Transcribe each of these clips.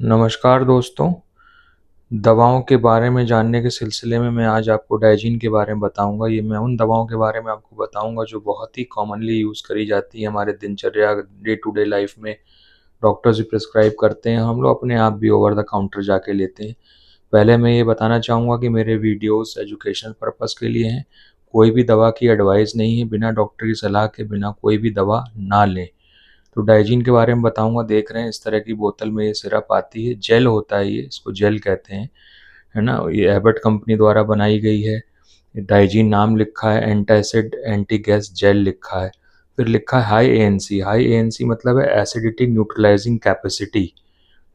नमस्कार दोस्तों, दवाओं के बारे में जानने के सिलसिले में मैं आज आपको डाइजीन के बारे में बताऊँगा। ये मैं उन दवाओं के बारे में आपको बताऊँगा जो बहुत ही कॉमनली यूज़ करी जाती हैं हमारे दिनचर्या डे टू डे लाइफ़ में। डॉक्टर्स भी प्रिस्क्राइब करते हैं, हम लोग अपने आप भी ओवर द काउंटर जाके लेते हैं। पहले मैं ये बताना चाहूँगा कि मेरे वीडियोज़ एजुकेशनल पर्पज़ के लिए हैं। कोई भी दवा की एडवाइस नहीं है, बिना डॉक्टर की सलाह के बिना कोई भी दवा ना लें। तो डाइजीन के बारे में बताऊँगा। देख रहे हैं इस तरह की बोतल में ये सिरप आती है, जेल होता है ये, इसको जेल कहते हैं, है ना? ये एबट कंपनी द्वारा बनाई गई है। डाइजीन नाम लिखा है, एंटासिड एंटी गैस जेल लिखा है। फिर लिखा है हाई एएनसी, हाई एएनसी मतलब है एसिडिटी न्यूट्रलाइजिंग कैपेसिटी,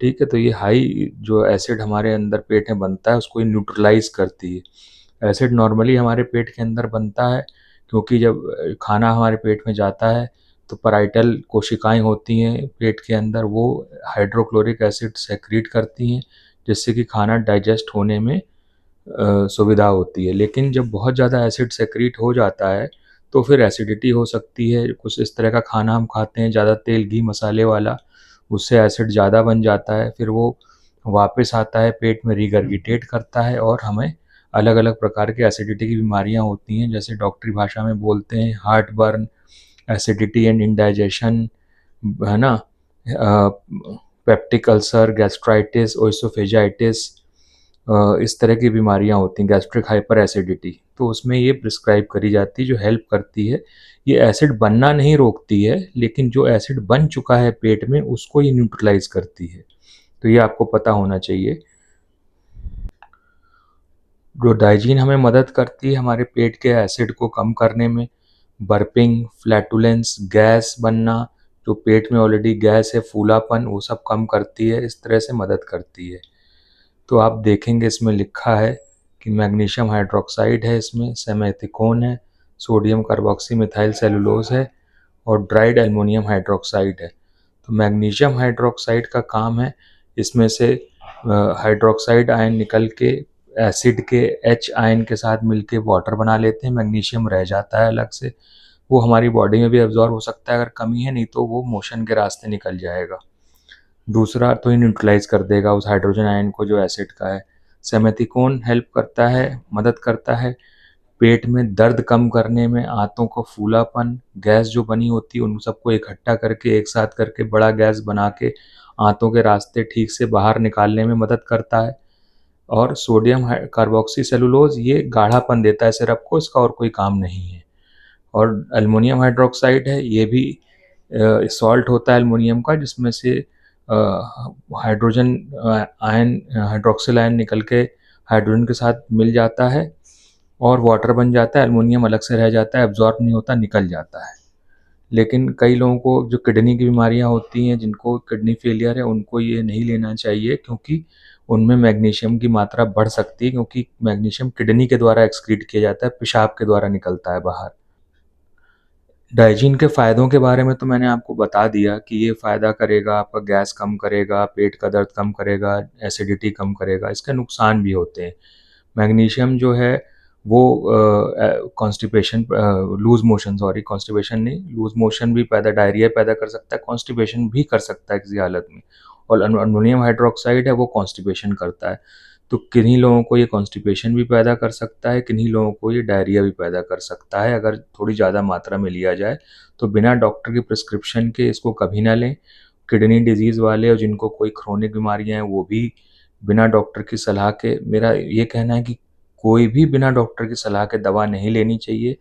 ठीक है? तो ये हाई जो एसिड हमारे अंदर पेट में बनता है उसको ये न्यूट्रलाइज़ करती है। एसिड नॉर्मली हमारे पेट के अंदर बनता है क्योंकि जब खाना हमारे पेट में जाता है तो पैराइटल कोशिकाएं होती हैं पेट के अंदर, वो हाइड्रोक्लोरिक एसिड सेक्रीट करती हैं जिससे कि खाना डाइजेस्ट होने में सुविधा होती है। लेकिन जब बहुत ज़्यादा एसिड सेक्रीट हो जाता है तो फिर एसिडिटी हो सकती है। कुछ इस तरह का खाना हम खाते हैं ज़्यादा तेल घी मसाले वाला, उससे एसिड ज़्यादा बन जाता है, फिर वो वापस आता है पेट में रिगर्गिटेट करता है और हमें अलग अलग प्रकार के एसिडिटी की बीमारियां होती हैं, जैसे डॉक्टरी भाषा में बोलते हैं heart burn, acidity and indigestion, है ना? पेप्टिक अल्सर, गैस्ट्राइटिस, ओइसोफेजाइटिस, इस तरह की बीमारियां होती हैं, गैस्ट्रिक हाइपर एसिडिटी। तो उसमें ये प्रिस्क्राइब करी जाती है जो हेल्प करती है। ये एसिड बनना नहीं रोकती है, लेकिन जो एसिड बन चुका है पेट में उसको ये न्यूट्रलाइज करती है। तो ये आपको पता होना चाहिए। जो डाइजीन हमें मदद करती है हमारे पेट के एसिड को कम करने में, बर्पिंग, फ्लैटुलेंस, गैस बनना, जो पेट में ऑलरेडी गैस है, फूलापन, वो सब कम करती है, इस तरह से मदद करती है। तो आप देखेंगे इसमें लिखा है कि मैग्नीशियम हाइड्रोक्साइड है, इसमें सेमेथिकोन है, सोडियम कार्बोक्सी मिथाइल सेलुलोज है और ड्राइड एल्युमिनियम हाइड्रोक्साइड है। तो मैग्नीशियम हाइड्रोक्साइड का काम है इसमें से हाइड्रोक्साइड आयन निकल के एसिड के एच आयन के साथ मिलके वाटर बना लेते हैं, मैग्नीशियम रह जाता है अलग से। वो हमारी बॉडी में भी एब्जॉर्ब हो सकता है अगर कमी है, नहीं तो वो मोशन के रास्ते निकल जाएगा। दूसरा तो ये न्यूट्रलाइज कर देगा उस हाइड्रोजन आयन को जो एसिड का है। सेमेथिकोन हेल्प करता है, मदद करता है पेट में दर्द कम करने में, आंतों को फूलापन, गैस जो बनी होती है उन सबको इकट्ठा करके एक साथ करके बड़ा गैस बना के आंतों के रास्ते ठीक से बाहर निकालने में मदद करता है। और सोडियम कार्बोक्सी सेलुलोज ये गाढ़ापन देता है सिरप को, इसका और कोई काम नहीं है। और एल्युमिनियम हाइड्रोक्साइड है, ये भी सॉल्ट होता है एल्युमिनियम का, जिसमें से हाइड्रोजन आयन, हाइड्रोक्सिल आयन निकल के हाइड्रोजन के साथ मिल जाता है और वाटर बन जाता है, एल्युमिनियम अलग से रह जाता है, एब्जॉर्ब नहीं होता, निकल जाता है। लेकिन कई लोगों को जो किडनी की बीमारियां होती हैं, जिनको किडनी फेलियर है, उनको ये नहीं लेना चाहिए क्योंकि उनमें मैग्नीशियम की मात्रा बढ़ सकती है, क्योंकि मैग्नीशियम किडनी के द्वारा एक्सक्रीट किया जाता है, पेशाब के द्वारा निकलता है बाहर। डाइजीन के फ़ायदों के बारे में तो मैंने आपको बता दिया कि ये फ़ायदा करेगा, आपका गैस कम करेगा, पेट का दर्द कम करेगा, एसिडिटी कम करेगा। इसके नुकसान भी होते हैं। मैग्नीशियम जो है वो constipation, loose motion, sorry constipation नहीं, लूज़ मोशन भी पैदा, डायरिया पैदा कर सकता है, कॉन्स्टिपेशन भी कर सकता है किसी हालत में। और अमोनियम हाइड्रोक्साइड है वो कॉन्स्टिपेशन करता है। तो किन्हीं लोगों को ये कॉन्स्टिपेशन भी पैदा कर सकता है, किन्हीं लोगों को ये डायरिया भी पैदा कर सकता है अगर थोड़ी ज़्यादा मात्रा में लिया जाए। तो बिना डॉक्टर की प्रिस्क्रिप्शन के इसको कभी ना लें। किडनी डिजीज़ वाले और जिनको कोई क्रोनिक बीमारियां हैं वो भी बिना डॉक्टर की सलाह के, मेरा ये कहना है कि कोई भी बिना डॉक्टर की सलाह के दवा नहीं लेनी चाहिए।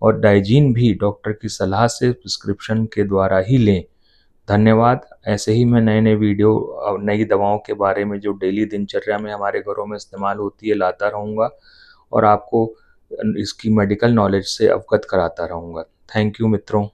और डाइजीन भी डॉक्टर की सलाह से प्रिस्क्रिप्शन के द्वारा ही लें। धन्यवाद। ऐसे ही मैं नए नए वीडियो और नई दवाओं के बारे में जो डेली दिनचर्या में हमारे घरों में इस्तेमाल होती है लाता रहूँगा और आपको इसकी मेडिकल नॉलेज से अवगत कराता रहूँगा। थैंक यू मित्रों।